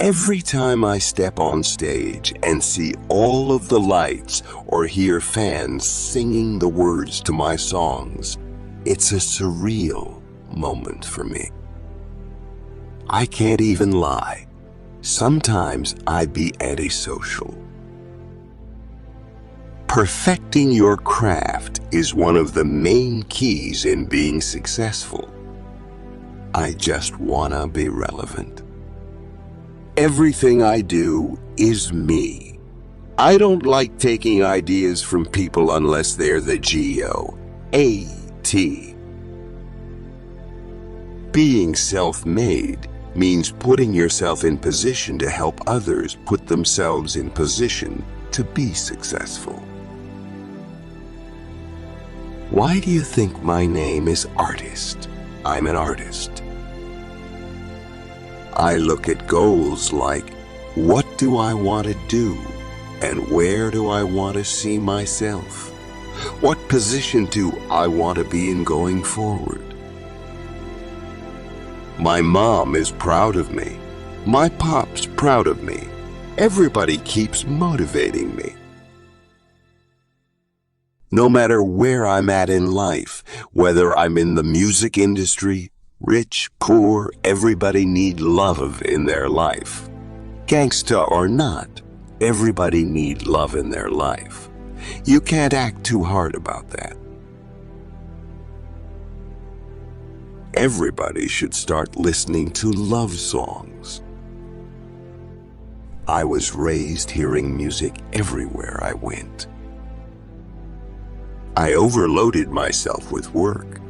Every time I step on stage and see all of the lights or hear fans singing the words to my songs, it's a surreal moment for me. I can't even lie. Sometimes I be antisocial. Perfecting your craft is one of the main keys in being successful. I just wanna be relevant. Everything I do is me. I don't like taking ideas from people unless they're the GOAT. Being self-made means putting yourself in position to help others put themselves in position to be successful. Why do you think my name is Artist? I'm an artist. I look at goals like, what do I want to do? And where do I want to see myself? What position do I want to be in going forward? My mom is proud of me. My pop's proud of me. Everybody keeps motivating me. No matter where I'm at in life, whether I'm in the music industry, rich, poor, everybody need love in their life. Gangsta or not, everybody need love in their life. You can't act too hard about that. Everybody should start listening to love songs. I was raised hearing music everywhere I went. I overloaded myself with work.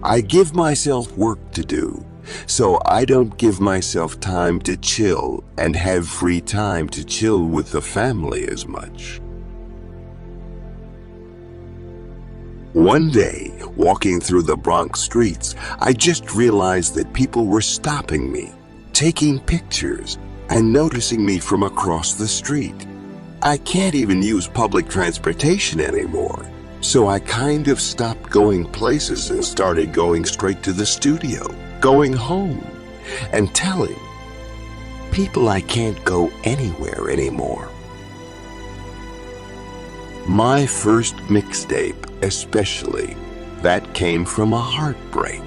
I give myself work to do, so I don't give myself time to chill and have free time to chill with the family as much. One day, walking through the Bronx streets, I just realized that people were stopping me, taking pictures, and noticing me from across the street. I can't even use public transportation anymore. So I kind of stopped going places and started going straight to the studio, going home, and telling people I can't go anywhere anymore. My first mixtape, especially, that came from a heartbreak.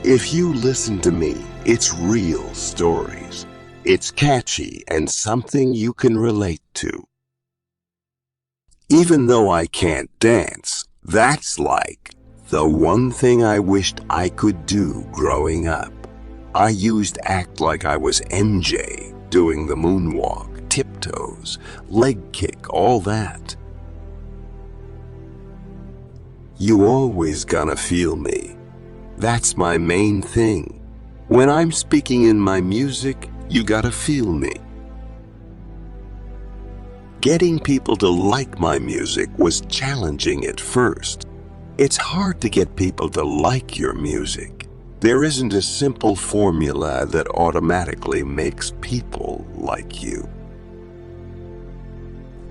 If you listen to me, it's real stories. It's catchy and something you can relate to. Even though I can't dance, that's like the one thing I wished I could do growing up. I used to act like I was MJ, doing the moonwalk, tiptoes, leg kick, all that. You always gonna feel me. That's my main thing. When I'm speaking in my music, you gotta feel me. Getting people to like my music was challenging at first. It's hard to get people to like your music. There isn't a simple formula that automatically makes people like you.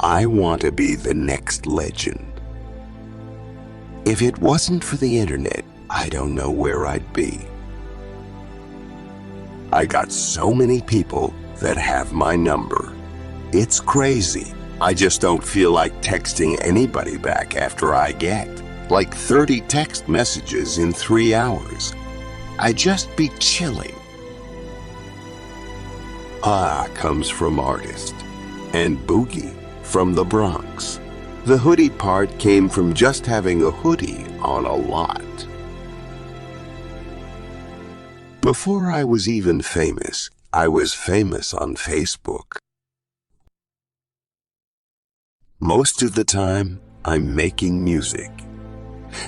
I want to be the next legend. If it wasn't for the internet, I don't know where I'd be. I got so many people that have my number. It's crazy. I just don't feel like texting anybody back after I get like 30 text messages in 3 hours. I just be chilling. Comes from Artist, and Boogie from the Bronx. The hoodie part came from just having a hoodie on a lot. Before I was even famous, I was famous on Facebook. Most of the time, I'm making music.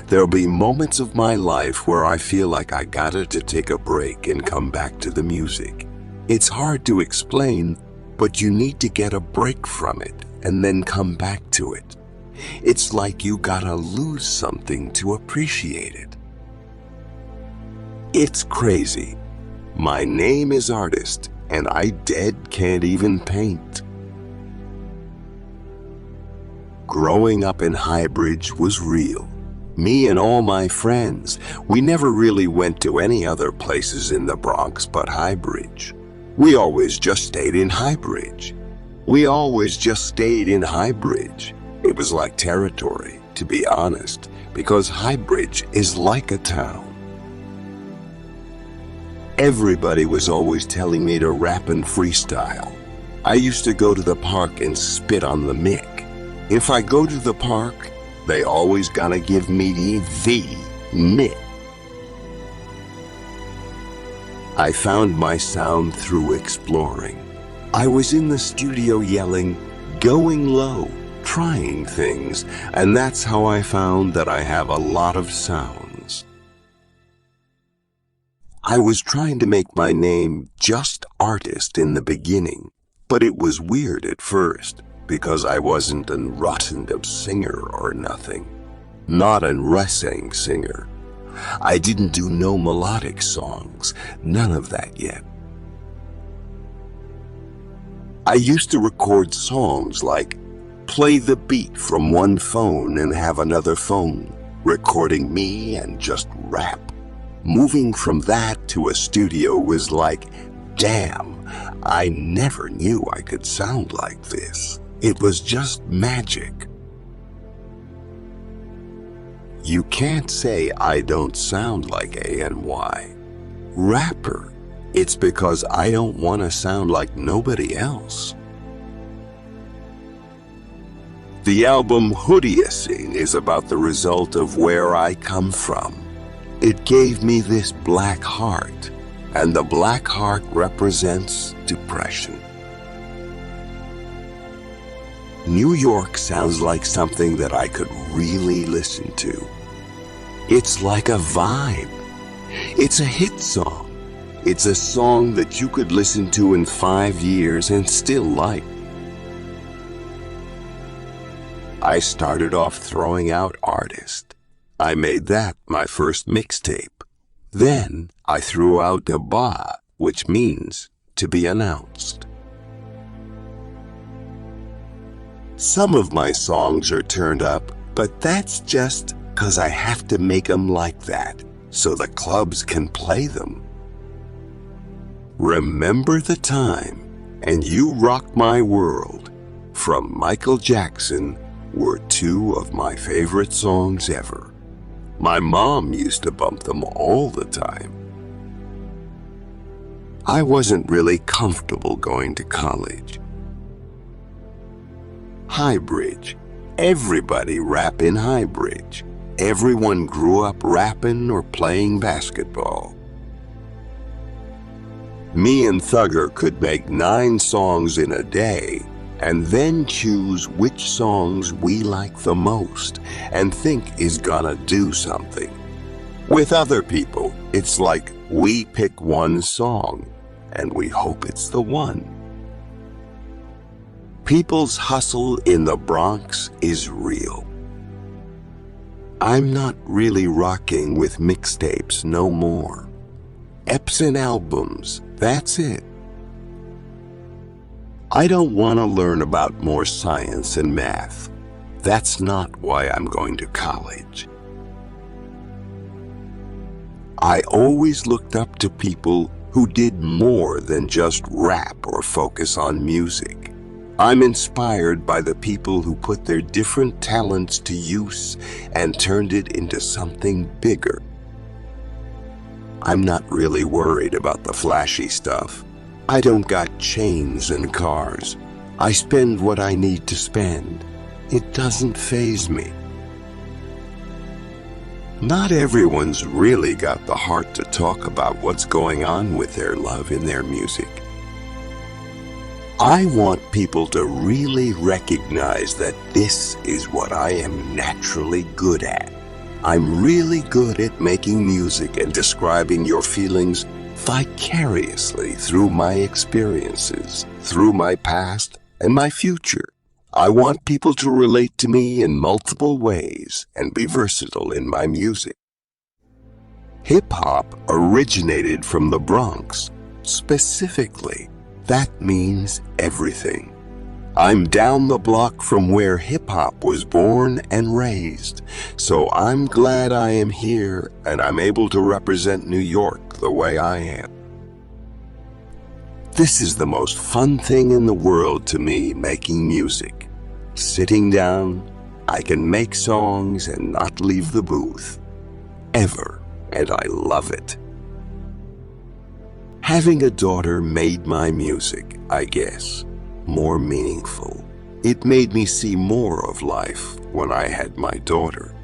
There'll be moments of my life where I feel like I gotta take a break and come back to the music. It's hard to explain, but you need to get a break from it and then come back to it. It's like you gotta lose something to appreciate it. It's crazy. My name is Artist, and I dead can't even paint. Growing up in Highbridge was real. Me and all my friends, we never really went to any other places in the Bronx but Highbridge. We always just stayed in Highbridge. We always just stayed in Highbridge. It was like territory, to be honest, because Highbridge is like a town. Everybody was always telling me to rap and freestyle. I used to go to the park and spit on the mic. If I go to the park, they always gotta give me the mic. I found my sound through exploring. I was in the studio yelling, going low, trying things, and that's how I found that I have a lot of sounds. I was trying to make my name just artist in the beginning, but it was weird at first because I wasn't a rotten singer or nothing. Not a wrestling singer. I didn't do no melodic songs, none of that yet. I used to record songs like play the beat from one phone and have another phone recording me and just rap. Moving from that to a studio was like, damn, I never knew I could sound like this. It was just magic. You can't say I don't sound like A&Y. Rapper, it's because I don't want to sound like nobody else. The album Hoodie is about the result of where I come from. It gave me this black heart, and the black heart represents depression. New York sounds like something that I could really listen to. It's like a vibe. It's a hit song. It's a song that you could listen to in 5 years and still like. I started off throwing out artist. I made that my first mixtape. Then I threw out Ba, which means to be announced. Some of my songs are turned up, but that's just because I have to make them like that so the clubs can play them. Remember the Time and You Rock My World from Michael Jackson were two of my favorite songs ever. My mom used to bump them all the time. I wasn't really comfortable going to college. Highbridge. Everybody rap in Highbridge. Everyone grew up rapping or playing basketball. Me and Thugger could make 9 songs in a day and then choose which songs we like the most and think is gonna do something. With other people, it's like we pick one song and we hope it's the one. People's hustle in the Bronx is real. I'm not really rocking with mixtapes no more. EPs and albums, that's it. I don't want to learn about more science and math. That's not why I'm going to college. I always looked up to people who did more than just rap or focus on music. I'm inspired by the people who put their different talents to use and turned it into something bigger. I'm not really worried about the flashy stuff. I don't got chains and cars. I spend what I need to spend. It doesn't faze me. Not everyone's really got the heart to talk about what's going on with their love in their music. I want people to really recognize that this is what I am naturally good at. I'm really good at making music and describing your feelings vicariously through my experiences, through my past and my future. I want people to relate to me in multiple ways and be versatile in my music. Hip-hop originated from the Bronx. Specifically, that means everything. I'm down the block from where hip-hop was born and raised, so I'm glad I am here and I'm able to represent New York the way I am. This is the most fun thing in the world to me, making music. Sitting down, I can make songs and not leave the booth. Ever. And I love it. Having a daughter made my music, I guess, more meaningful. It made me see more of life when I had my daughter.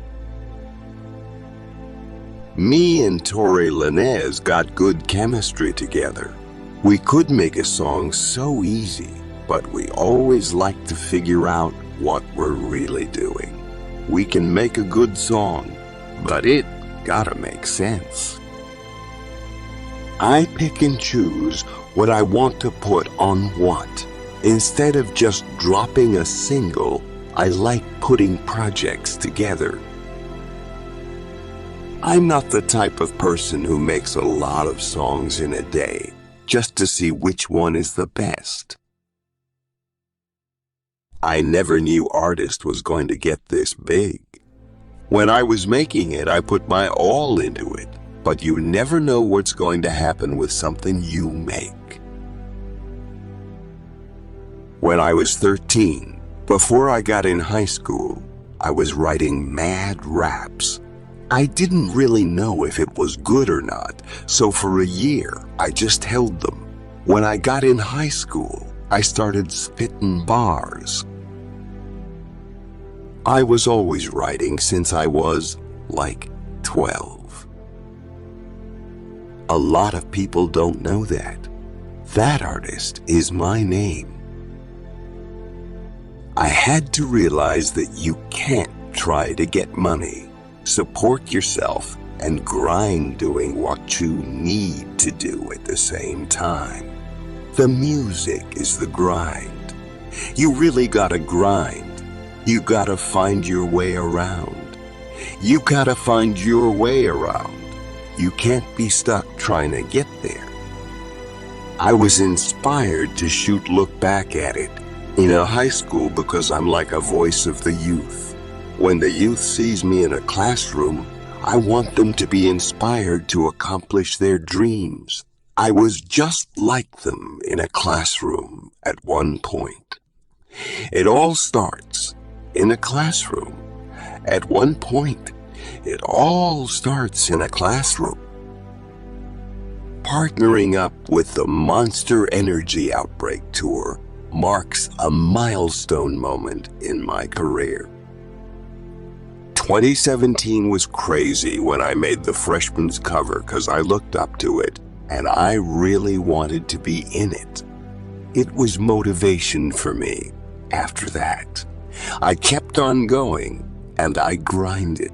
Me and Tori Lanez got good chemistry together. We could make a song so easy, but we always like to figure out what we're really doing. We can make a good song, but it gotta make sense. I pick and choose what I want to put on what. Instead of just dropping a single, I like putting projects together. I'm not the type of person who makes a lot of songs in a day just to see which one is the best. I never knew artist was going to get this big. When I was making it, I put my all into it, but you never know what's going to happen with something you make. When I was 13, before I got in high school, I was writing mad raps. I didn't really know if it was good or not, so for a year, I just held them. When I got in high school, I started spitting bars. I was always writing since I was, like, 12. A lot of people don't know that. That artist is my name. I had to realize that you can't try to get money, support yourself, and grind doing what you need to do at the same time. The music is the grind. You really gotta grind. You gotta find your way around. You gotta find your way around. You can't be stuck trying to get there. I was inspired to shoot Look Back at It in a high school because I'm like a voice of the youth. When the youth sees me in a classroom, I want them to be inspired to accomplish their dreams. I was just like them in a classroom at one point. It all starts in a classroom. At one point, it all starts in a classroom. Partnering up with the Monster Energy Outbreak Tour marks a milestone moment in my career. 2017 was crazy when I made the Freshman's cover because I looked up to it and I really wanted to be in it. It was motivation for me after that. I kept on going and I grinded.